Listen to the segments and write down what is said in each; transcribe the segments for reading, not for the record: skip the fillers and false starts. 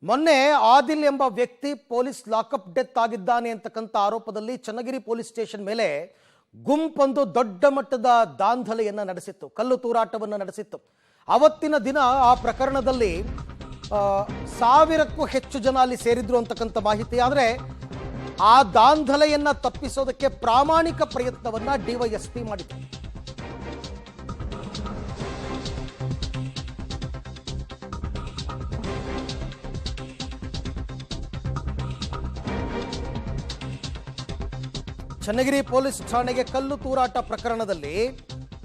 ಮೊನ್ನೆ ಆದಿಲ್ ಎಂಬ ವ್ಯಕ್ತಿ ಪೊಲೀಸ್ ಲಾಕಪ್ ಡೆತ್ ಆಗಿದ್ದಾನೆ ಅಂತಕ್ಕಂಥ ಆರೋಪದಲ್ಲಿ ಚನ್ನಗಿರಿ ಪೊಲೀಸ್ ಸ್ಟೇಷನ್ ಮೇಲೆ ಗುಂಪೊಂದು ದೊಡ್ಡ ಮಟ್ಟದ ದಾಂಧಲೆಯನ್ನು ನಡೆಸಿತ್ತು, ಕಲ್ಲು ತೂರಾಟವನ್ನು ನಡೆಸಿತ್ತು. ಅವತ್ತಿನ ದಿನ ಆ ಪ್ರಕರಣದಲ್ಲಿ 1000ಕ್ಕೂ ಹೆಚ್ಚು ಜನ ಅಲ್ಲಿ ಸೇರಿದ್ರು ಅಂತಕ್ಕಂಥ ಮಾಹಿತಿ. ಆದರೆ ಆ ದಾಂಧಲೆಯನ್ನು ತಪ್ಪಿಸೋದಕ್ಕೆ ಪ್ರಾಮಾಣಿಕ ಪ್ರಯತ್ನವನ್ನ ಡಿವೈಎಸ್ಪಿ ಮಾಡಿದ್ರು. ಚನ್ನಗಿರಿ ಪೊಲೀಸ್ ಠಾಣೆಗೆ ಕಲ್ಲು ತೂರಾಟ ಪ್ರಕರಣದಲ್ಲಿ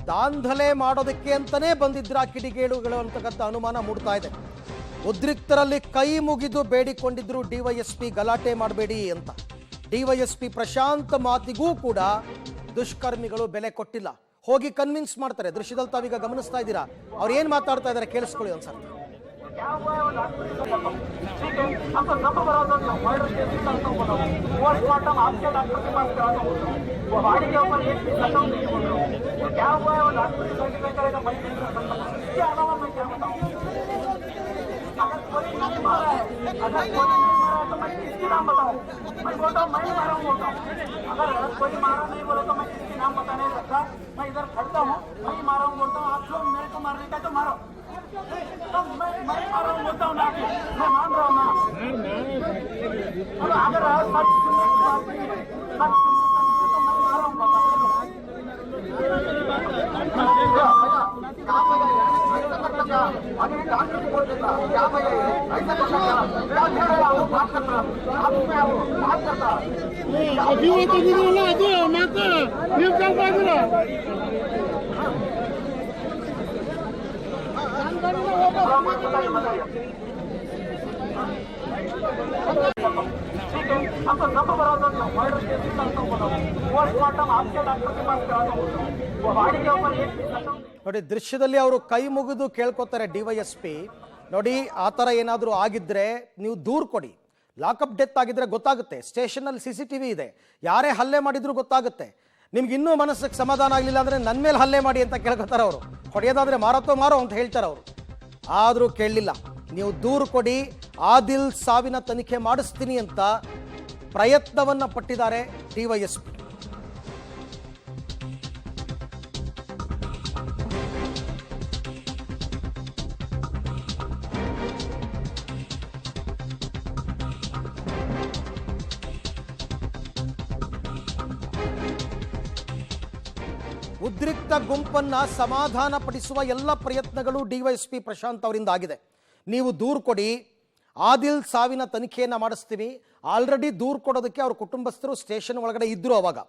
ದಾಂಧಲೆ ಮಾಡೋದಕ್ಕೆ ಅಂತಾನೆ ಬಂದಿದ್ರ ಕಿಡಿಗೇಳುಗಳು ಅಂತಕ್ಕಂಥ ಅನುಮಾನ ಮೂಡ್ತಾ ಇದೆ. ಉದ್ರಿಕ್ತರಲ್ಲಿ ಕೈ ಮುಗಿದು ಬೇಡಿಕೊಂಡಿದ್ರು ಡಿವೈಎಸ್ಪಿ ಗಲಾಟೆ ಮಾಡಬೇಡಿ ಅಂತ. ಡಿವೈಎಸ್ಪಿ ಪ್ರಶಾಂತ್ ಮಾತಿಗೂ ಕೂಡ ದುಷ್ಕರ್ಮಿಗಳು ಬೆಲೆ ಕೊಟ್ಟಿಲ್ಲ. ಹೋಗಿ ಕನ್ವಿನ್ಸ್ ಮಾಡ್ತಾರೆ. ದೃಶ್ಯದಲ್ಲಿ ತಾವೀಗ ಗಮನಿಸ್ತಾ ಇದ್ದೀರಾ. ಅವ್ರು ಏನ್ ಮಾತಾಡ್ತಾ ಇದ್ದಾರೆ ಕೇಳಿಸ್ಕೊಳ್ಳಿ ಒಂದ್ಸರಿ. ठीक है, हम तो सब बराबर मर्डर केस भी करता हूँ, पोस्टमार्टम आपके डॉक्टर के पास कराता हूँ, वो बॉडी के ऊपर एक भी खत्म नहीं बोल रहा हूँ. तो क्या हुआ है वो डॉक्टर सर्टिफाई करेगा, मैं नहीं कर सकता. इसके अलावा मैं क्या बताऊँ? अगर कोई नहीं मारा है, अगर कोई नहीं मारा है तो मैं किसकी नाम बताऊँ? मैं बोलता हूँ मैं ही मारा हूँ बोलता हूँ. अगर कोई मारा नहीं बोले तो मैं किसकी नाम बता नहीं सकता. मैं इधर खड़ता हूँ, मैं ही मारा हूँ बोलता हूँ. आप लोग मेरे को मारने का तो मारो. तो मैं मारा हूँ बोलता हूँ ना, मैं मान रहा हूँ ना. अगर सच सुनने की बात नहीं है, सच सुनने का नहीं है तो मैं मारा हूँ बता दो. अभी डॉक्टर को बोल देता क्या भैया ऐसा कर सकता क्या कह रहे हो बात करता आप में आओ बात करता अभी वो तो गिरो ना दो मैं तो ये क्या बात है ठीक है, हम तो सब बराबर मर्डर केस भी करता हूँ, पोस्टमार्टम आपके डॉक्टर के पास कराता हूँ, वो बॉडी के ऊपर एक भी खत्म. ನೋಡಿ, ದೃಶ್ಯದಲ್ಲಿ ಅವರು ಕೈ ಮುಗಿದು ಕೇಳ್ಕೊತಾರೆ ಡಿವೈಎಸ್ಪಿ. ನೋಡಿ, ಆ ಥರ ಏನಾದರೂ ಆಗಿದ್ರೆ ನೀವು ದೂರು ಕೊಡಿ. ಲಾಕಪ್ ಡೆತ್ ಆಗಿದ್ರೆ ಗೊತ್ತಾಗುತ್ತೆ. ಸ್ಟೇಷನಲ್ಲಿ CCTV ಇದೆ. ಯಾರೇ ಹಲ್ಲೆ ಮಾಡಿದ್ರು ಗೊತ್ತಾಗುತ್ತೆ. ನಿಮ್ಗೆ ಇನ್ನೂ ಮನಸ್ಸಿಗೆ ಸಮಾಧಾನ ಆಗಲಿಲ್ಲ ಅಂದರೆ ನನ್ನ ಮೇಲೆ ಹಲ್ಲೆ ಮಾಡಿ ಅಂತ ಕೇಳ್ಕೊತಾರೆ ಅವರು. ಹೊಡೆಯೋದಾದ್ರೆ ಮಾರತ್ತೋ ಮಾರೋ ಅಂತ ಹೇಳ್ತಾರೆ ಅವರು. ಆದರೂ ಕೇಳಲಿಲ್ಲ. ನೀವು ದೂರು ಕೊಡಿ, ಆದಿಲ್ ಸಾವಿನ ತನಿಖೆ ಮಾಡಿಸ್ತೀನಿ ಅಂತ ಪ್ರಯತ್ನವನ್ನು ಪಟ್ಟಿದ್ದಾರೆ ಡಿವೈಎಸ್ಪಿ. ಉದ್ರಿಕ್ತ ಗುಂಪನ್ನ ಸಮಾಧಾನ ಪಡಿಸುವ ಎಲ್ಲ ಪ್ರಯತ್ನಗಳು ಡಿವೈಎಸ್ಪಿ ಪ್ರಶಾಂತ್ ಅವರಿಂದ ಆಗಿದೆ. ನೀವು ದೂರು ಕೊಡಿ, ಆದಿಲ್ ಸಾವಿನ ತನಿಖೆಯನ್ನು ಮಾಡಿಸ್ತೀವಿ. ಆಲ್ರೆಡಿ ದೂರು ಕೊಡೋದಕ್ಕೆ ಅವ್ರ ಕುಟುಂಬಸ್ಥರು ಸ್ಟೇಷನ್ ಒಳಗಡೆ ಇದ್ದರು. ಅವಾಗ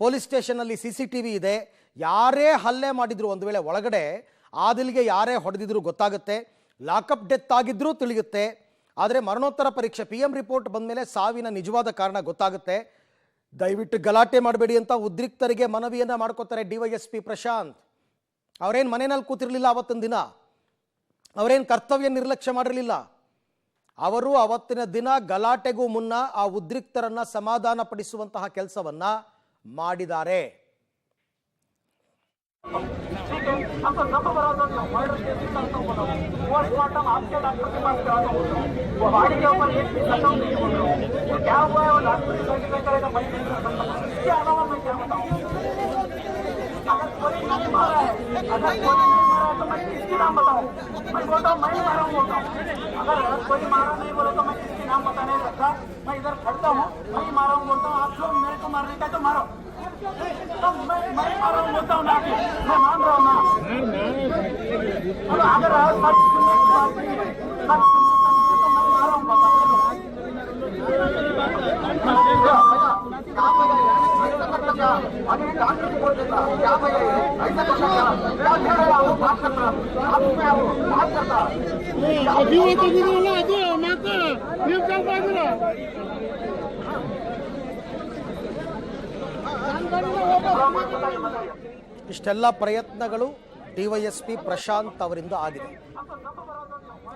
ಪೊಲೀಸ್ ಸ್ಟೇಷನ್ನಲ್ಲಿ CCTV ಇದೆ. ಯಾರೇ ಹಲ್ಲೆ ಮಾಡಿದ್ರು, ಒಂದು ವೇಳೆ ಒಳಗಡೆ ಆದಿಲ್ಗೆ ಯಾರೇ ಹೊಡೆದಿದ್ರು ಗೊತ್ತಾಗುತ್ತೆ. ಲಾಕಪ್ ಡೆತ್ ಆಗಿದ್ರೂ ತಿಳಿಯುತ್ತೆ. ಆದರೆ ಮರಣೋತ್ತರ ಪರೀಕ್ಷೆ PM ರಿಪೋರ್ಟ್ ಬಂದ ಮೇಲೆ ಸಾವಿನ ನಿಜವಾದ ಕಾರಣ ಗೊತ್ತಾಗುತ್ತೆ. ದಯವಿಟ್ಟು ಗಲಾಟೆ ಮಾಡಬೇಡಿ ಅಂತ ಉದ್ರಿಕ್ತರಿಗೆ ಮನವಿಯನ್ನು ಮಾಡ್ಕೋತಾರೆ ಡಿವೈಎಸ್ಪಿ ಪ್ರಶಾಂತ್. ಅವರೇನು ಮನೆಯಲ್ಲಿ ಕೂತಿರಲಿಲ್ಲ ಅವತ್ತಿನ ದಿನ. ಅವರೇನು ಕರ್ತವ್ಯ ನಿರ್ಲಕ್ಷ್ಯ ಮಾಡಿರಲಿಲ್ಲ. ಅವರು ಅವತ್ತಿನ ದಿನ ಗಲಾಟೆಗೂ ಮುನ್ನ ಆ ಉದ್ರಿಕ್ತರನ್ನ ಸಮಾಧಾನ ಪಡಿಸುವಂತಹ ಕೆಲಸವನ್ನ ಮಾಡಿದ್ದಾರೆ. ठीक है, हम तो सब बराबर मर्डर केस भी करता हूँ, पोस्टमार्टम आपके डॉक्टर के पास कराता हूँ, वो बॉडी के ऊपर एक भी खत्म नहीं बोल रहा हूँ. तो क्या हुआ है वो डॉक्टर सर्टिफाई करेगा, मैं नहीं कर सकता. इसके अलावा मैं क्या बताऊँ? अगर कोई नहीं मारा है, अगर कोई नहीं मारा है तो मैं किसकी नाम बताऊँ? मैं बोलता हूँ मैं ही मारा हूँ बोलता हूँ. अगर कोई मारा नहीं बोले तो मैं किसकी नाम बता नहीं सकता. मैं इधर खड़ता हूँ, मैं ही मारा हूँ बोलता हूँ. आप लोग मेरे को मारने का तो मारो. तो मैं मारा हूँ बोलता हूँ ना, मैं मान रहा हूँ ना. अगर सच सुनने की बात नहीं है, सच सुनने का नहीं है तो मैं मारा हूँ बता दो. अभी डॉक्टर को बोल देता क्या भैया ऐसा कर सकता क्या कह रहे हो बात करता आप में आओ बात करता अभी वो तो गिरो ना दो मैं तो ये क्या बात है ಇಷ್ಟೆಲ್ಲ ಪ್ರಯತ್ನಗಳು ಡಿವೈಎಸ್ಪಿ ಪ್ರಶಾಂತ್ ಅವರಿಂದ ಆಗಿದೆ.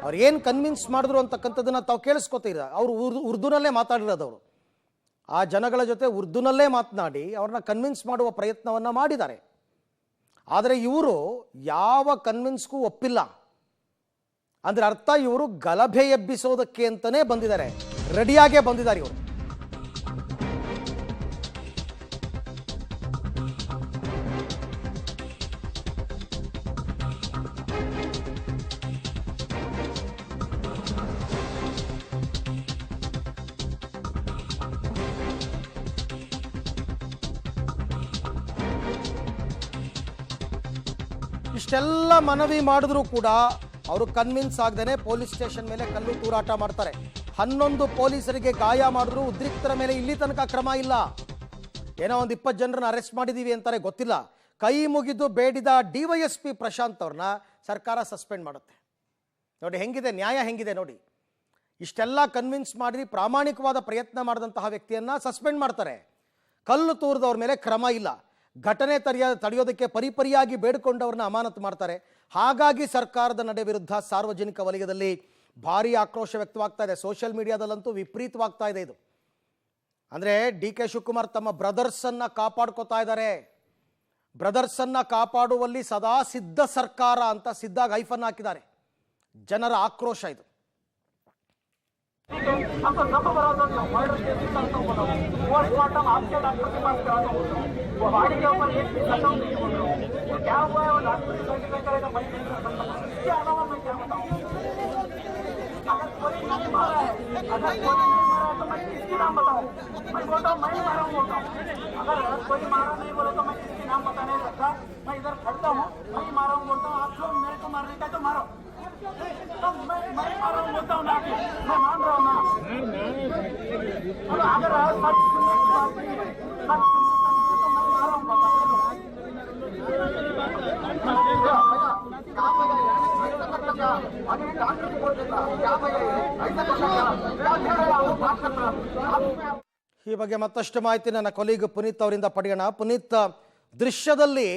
ಅವ್ರು ಏನು ಕನ್ವಿನ್ಸ್ ಮಾಡಿದ್ರು ಅಂತಕ್ಕಂಥದ್ದನ್ನ ತಾವು ಕೇಳಿಸ್ಕೊತೀರ. ಅವರು ಉರ್ದುನಲ್ಲೇ ಮಾತಾಡಿರೋದವರು. ಆ ಜನಗಳ ಜೊತೆ ಉರ್ದುನಲ್ಲೇ ಮಾತನಾಡಿ ಅವ್ರನ್ನ ಕನ್ವಿನ್ಸ್ ಮಾಡುವ ಪ್ರಯತ್ನವನ್ನು ಮಾಡಿದ್ದಾರೆ. ಆದರೆ ಇವರು ಯಾವ ಕನ್ವಿನ್ಸ್ಗೂ ಒಪ್ಪಿಲ್ಲ. ಅಂದ್ರೆ ಅರ್ಥ ಇವರು ಗಲಭೆ ಎಬ್ಬಿಸೋದಕ್ಕೆ ಅಂತಾನೆ ಬಂದಿದ್ದಾರೆ, ರೆಡಿಯಾಗೇ ಬಂದಿದ್ದಾರೆ ಇವರು. ಇಷ್ಟೆಲ್ಲ ಮನವಿ ಮಾಡಿದ್ರು ಕೂಡ ಅವರು ಕನ್ವಿನ್ಸ್ ಆಗದೇನೆ ಪೊಲೀಸ್ ಸ್ಟೇಷನ್ ಮೇಲೆ ಕಲ್ಲು ತೂರಾಟ ಮಾಡ್ತಾರೆ. 11 ಪೊಲೀಸರಿಗೆ ಗಾಯ ಮಾಡಿದ್ರು, ಉದ್ರಿಕ್ತರ ಮೇಲೆ ಇಲ್ಲಿ ತನಕ ಕ್ರಮ ಇಲ್ಲ. ಏನೋ ಒಂದು 20 ಜನರನ್ನ ಅರೆಸ್ಟ್ ಮಾಡಿದೀವಿ ಅಂತಾರೆ, ಗೊತ್ತಿಲ್ಲ. ಕೈ ಮುಗಿದು ಬೇಡಿದ ಡಿವೈಎಸ್ಪಿ ಪ್ರಶಾಂತ್ ಅವ್ರನ್ನ ಸರ್ಕಾರ ಸಸ್ಪೆಂಡ್ ಮಾಡುತ್ತೆ. ನೋಡಿ ಹೆಂಗಿದೆ ನ್ಯಾಯ, ಹೆಂಗಿದೆ ನೋಡಿ. ಇಷ್ಟೆಲ್ಲ ಕನ್ವಿನ್ಸ್ ಮಾಡಿ ಪ್ರಾಮಾಣಿಕವಾದ ಪ್ರಯತ್ನ ಮಾಡಿದಂತಹ ವ್ಯಕ್ತಿಯನ್ನ ಸಸ್ಪೆಂಡ್ ಮಾಡ್ತಾರೆ. ಕಲ್ಲು ತೂರಿದವ್ರ ಮೇಲೆ ಕ್ರಮ ಇಲ್ಲ. ಘಟನೆ ತಡೆಯೋದಕ್ಕೆ ಪರಿಪರಿಯಾಗಿ ಬೇಡಿಕೊಂಡವ್ರನ್ನ ಅಮಾನತು ಮಾಡ್ತಾರೆ. ಹಾಗಾಗಿ ಸರ್ಕಾರದ ನಡೆ ವಿರುದ್ಧ ಸಾರ್ವಜನಿಕ ವಲಯದಲ್ಲಿ ಭಾರಿ ಆಕ್ರೋಶ ವ್ಯಕ್ತವಾಗ್ತಾ ಇದೆ. ಸೋಷಿಯಲ್ ಮೀಡಿಯಾದಲ್ಲಂತೂ ವಿಪರೀತವಾಗ್ತಾ ಇದೆ ಇದು. ಅಂದರೆ ಡಿ ಕೆ ಶಿವಕುಮಾರ್ ತಮ್ಮ ಬ್ರದರ್ಸನ್ನು ಕಾಪಾಡ್ಕೋತಾ ಇದ್ದಾರೆ. ಬ್ರದರ್ಸನ್ನು ಕಾಪಾಡುವಲ್ಲಿ ಸದಾ ಸಿದ್ಧ ಸರ್ಕಾರ ಅಂತ ಸಿದ್ಧಾಗಿ ಐಫನ್ ಹಾಕಿದ್ದಾರೆ. ಜನರ ಆಕ್ರೋಶ ಇದು. असं नको बरोबर मर्डर केसेस करता बोलो पोस्टमार्टम आपके डॉक्टर के पास कराना बोलो वो गाड़ी के ऊपर एक भी खत्म नहीं बोल रहा हूँ वो क्या हुआ है वो डॉक्टर की सर्टिफिकेट करेगा मैं नहीं कर सकता इसके अलावा मैं क्या बताऊँ अगर कोई नहीं मारा है तो मैं किसकी नाम बताऊँ मैं बोलता हूँ मैं मारा हूँ बोलता हूँ अगर कोई मारा नहीं बोले तो मैं किसकी नाम बता नहीं सकता मैं इधर खड़ता हूँ मैं मारा हूँ बोलता हूँ आप लोग मेरे को मारने का तो मारो तो मैं मारा हूँ बोलता हूँ ना मैं मान रहा हूँ ना अगर सच सुनने की बात नहीं है सच सुनने का नहीं है तो मैं मारा हूँ बता दो अभी डॉक्टर को बोल देता क्या भैया ऐसा करना ಈ ಬಗ್ಗೆ ಮತ್ತಷ್ಟು ಮಾಹಿತಿ ನನ್ನ ಕೊಲೀಗ್ ಪುನೀತ್ ಅವರಿಂದ ಪಡೆಯೋಣ. ಪುನೀತ್, ದೃಶ್ಯದಲ್ಲಿ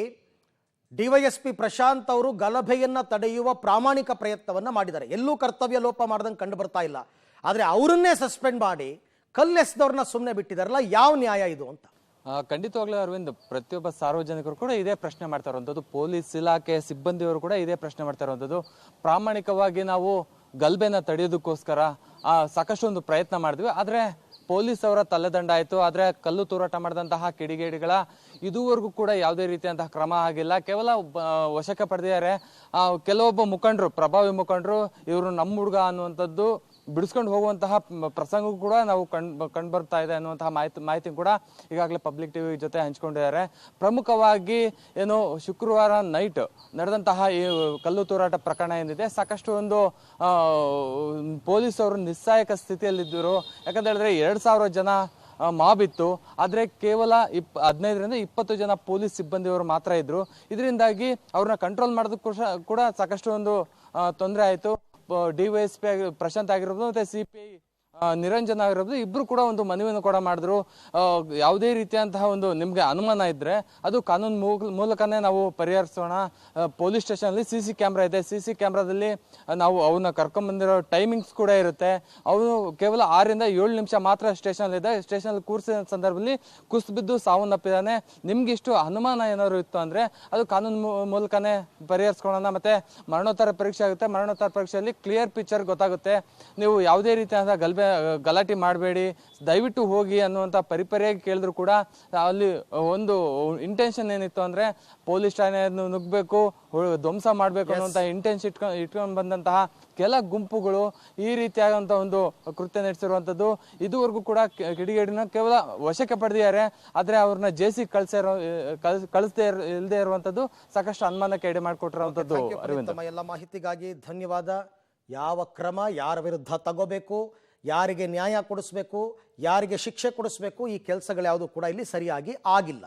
ಡಿವೈಎಸ್ಪಿ ಪ್ರಶಾಂತ್ ಅವರು ಗಲಭೆಯನ್ನ ತಡೆಯುವ ಪ್ರಾಮಾಣಿಕ ಪ್ರಯತ್ನವನ್ನ ಮಾಡಿದ್ದಾರೆ. ಎಲ್ಲೂ ಕರ್ತವ್ಯ ಲೋಪ ಮಾಡ್ದಂಗೆ ಕಂಡು ಬರ್ತಾ ಇಲ್ಲ. ಆದರೆ ಅವರನ್ನೇ ಸಸ್ಪೆಂಡ್ ಮಾಡಿ ಕಲ್ಲೆಸ್ದವ್ರನ್ನ ಸುಮ್ಮನೆ ಬಿಟ್ಟಿದಾರಲ್ಲ, ಯಾವ ನ್ಯಾಯ ಇದು ಅಂತ? ಖಂಡಿತವಾಗ್ಲೂ ಅರವಿಂದ್, ಪ್ರತಿಯೊಬ್ಬ ಸಾರ್ವಜನಿಕರು ಕೂಡ ಇದೇ ಪ್ರಶ್ನೆ ಮಾಡ್ತಾ ಇರುವಂಥದ್ದು. ಪೊಲೀಸ್ ಇಲಾಖೆ ಸಿಬ್ಬಂದಿಯವರು ಕೂಡ ಇದೇ ಪ್ರಶ್ನೆ ಮಾಡ್ತಾ ಇರುವಂಥದ್ದು. ಪ್ರಾಮಾಣಿಕವಾಗಿ ನಾವು ಗಲಭೆನ ತಡೆಯೋದಕ್ಕೋಸ್ಕರ ಸಾಕಷ್ಟು ಒಂದು ಪ್ರಯತ್ನ ಮಾಡಿದ್ವಿ. ಆದರೆ ಪೊಲೀಸ್ ಅವರ ತಲೆದಂಡ ಆಯಿತು. ಆದರೆ ಕಲ್ಲು ತೂರಾಟ ಮಾಡಿದಂತಹ ಕಿಡಿಗೇಡಿಗಳ ಇದುವರೆಗೂ ಕೂಡ ಯಾವುದೇ ರೀತಿಯಂತಹ ಕ್ರಮ ಆಗಿಲ್ಲ. ಕೇವಲ ವಶಕ್ಕೆ ಪಡೆದಿದ್ದಾರೆ. ಕೆಲವೊಬ್ಬ ಮುಖಂಡರು, ಪ್ರಭಾವಿ ಮುಖಂಡರು, ಇವರು ನಮ್ಮ ಹುಡುಗ ಅನ್ನುವಂಥದ್ದು ಬಿಡಿಸ್ಕೊಂಡು ಹೋಗುವಂತಹ ಪ್ರಸಂಗ ಕೂಡ ನಾವು ಕಂಡು ಬರ್ತಾ ಇದೆ ಅನ್ನುವಂತಹ ಮಾಹಿತಿ ಕೂಡ ಈಗಾಗಲೇ ಪಬ್ಲಿಕ್ ಟಿವಿ ಜೊತೆ ಹಂಚ್ಕೊಂಡಿದ್ದಾರೆ. ಪ್ರಮುಖವಾಗಿ ಏನು ಶುಕ್ರವಾರ ನೈಟ್ ನಡೆದಂತಹ ಈ ಕಲ್ಲು ತೂರಾಟ ಪ್ರಕರಣ ಏನಿದೆ, ಸಾಕಷ್ಟು ಒಂದು ಪೊಲೀಸರು ನಿಸ್ಸಹಾಯಕ ಸ್ಥಿತಿಯಲ್ಲಿದ್ದರು. ಯಾಕಂತ ಹೇಳಿದ್ರೆ 2,000 ಜನ ಮಾಬ್ ಇತ್ತು. ಆದರೆ ಕೇವಲ 15ರಿಂದ 20 ಜನ ಪೊಲೀಸ್ ಸಿಬ್ಬಂದಿಯವರು ಮಾತ್ರ ಇದ್ರು. ಇದರಿಂದಾಗಿ ಅವ್ರನ್ನ ಕಂಟ್ರೋಲ್ ಮಾಡೋದಕ್ಕೂ ಕೂಡ ಸಾಕಷ್ಟು ಒಂದು ತೊಂದರೆ ಆಯಿತು. ಡಿವೈಎಸ್ಪಿ ಪ್ರಶಾಂತ್ ಆಗಿರ್ಬೋದು ಮತ್ತೆ CPI ನಿರಂಜನ್ ಆಗಿರ್ಬೋದು, ಇಬ್ರು ಕೂಡ ಒಂದು ಮನವಿಯನ್ನು ಕೂಡ ಮಾಡಿದ್ರು. ಯಾವುದೇ ರೀತಿಯಂತಹ ಒಂದು ನಿಮ್ಗೆ ಅನುಮಾನ ಇದ್ರೆ ಅದು ಕಾನೂನು ಮೂಲಕನೇ ನಾವು ಪರಿಹರಿಸೋಣ. ಪೊಲೀಸ್ ಸ್ಟೇಷನ್ ಅಲ್ಲಿ CC ಕ್ಯಾಮ್ರಾ ಇದೆ. CC ಕ್ಯಾಮ್ರಾದಲ್ಲಿ ನಾವು ಅವನ್ನ ಕರ್ಕೊಂಡ್ ಬಂದಿರೋ ಟೈಮಿಂಗ್ಸ್ ಕೂಡ ಇರುತ್ತೆ. ಅವನು ಕೇವಲ 6ರಿಂದ 7 ನಿಮಿಷ ಮಾತ್ರ ಸ್ಟೇಷನ್ ಇದೆ. ಸ್ಟೇಷನ್ ಕೂರಿಸಿದ ಸಂದರ್ಭದಲ್ಲಿ ಕುಸಿದು ಸಾವನ್ನಪ್ಪಿದ್ದಾನೆ. ನಿಮ್ಗೆ ಇಷ್ಟು ಅನುಮಾನ ಏನಾದ್ರು ಇತ್ತು ಅಂದ್ರೆ ಅದು ಕಾನೂನು ಮೂಲಕನೇ ಪರಿಹರಿಸ್ಕೊಳ್ಳೋಣ. ಮತ್ತೆ ಮರಣೋತ್ತರ ಪರೀಕ್ಷೆ ಆಗುತ್ತೆ. ಮರಣೋತ್ತರ ಪರೀಕ್ಷೆಯಲ್ಲಿ ಕ್ಲಿಯರ್ ಪಿಕ್ಚರ್ ಗೊತ್ತಾಗುತ್ತೆ. ನೀವು ಯಾವುದೇ ರೀತಿಯಾದ ಗಲಾಟೆ ಮಾಡಬೇಡಿ, ದಯವಿಟ್ಟು ಹೋಗಿ ಅನ್ನುವಂಥ ಪರಿಪರಿಯಾಗಿ ಕೇಳಿದ್ರು ಕೂಡ ಅಲ್ಲಿ ಒಂದು ಇಂಟೆನ್ಷನ್ ಏನಿತ್ತು ಅಂದ್ರೆ ಪೊಲೀಸ್ ಠಾಣೆಯನ್ನು ನುಗ್ಗಬೇಕು, ಧ್ವಂಸ ಮಾಡಬೇಕು ಅನ್ನುವಂಥ ಇಂಟೆನ್ಷನ್ ಇಟ್ಕೊಂಡು ಬಂದಂತಹ ಕೆಲ ಗುಂಪುಗಳು ಈ ರೀತಿಯಾದಂಥ ಒಂದು ಕೃತ್ಯ ನಡೆಸಿರುವಂಥದ್ದು. ಇದುವರೆಗೂ ಕೂಡ ಕಿಡಿಗೇಡಿನ ಕೇವಲ ವಶಕ್ಕೆ ಪಡೆದಿದ್ದಾರೆ. ಆದರೆ ಅವ್ರನ್ನ ಜೇಸಿ ಕಳಿಸದೇ ಇಲ್ಲದೆ ಇರುವಂಥದ್ದು ಸಾಕಷ್ಟು ಅನುಮಾನಕ್ಕೆ ಎಡೆ ಮಾಡಿಕೊಟ್ಟಿರುವಂಥದ್ದು. ಅರವಿಂದ್, ತಮ್ಮ ಎಲ್ಲ ಮಾಹಿತಿಗಾಗಿ ಧನ್ಯವಾದ. ಯಾವ ಕ್ರಮ ಯಾರ ವಿರುದ್ಧ ತಗೋಬೇಕು, ಯಾರಿಗೆ ನ್ಯಾಯ ಕೊಡಿಸ್ಬೇಕು, ಯಾರಿಗೆ ಶಿಕ್ಷೆ ಕೊಡಿಸ್ಬೇಕು, ಈ ಕೆಲಸಗಳು ಯಾವುದು ಕೂಡ ಇಲ್ಲಿ ಸರಿಯಾಗಿ ಆಗಿಲ್ಲ.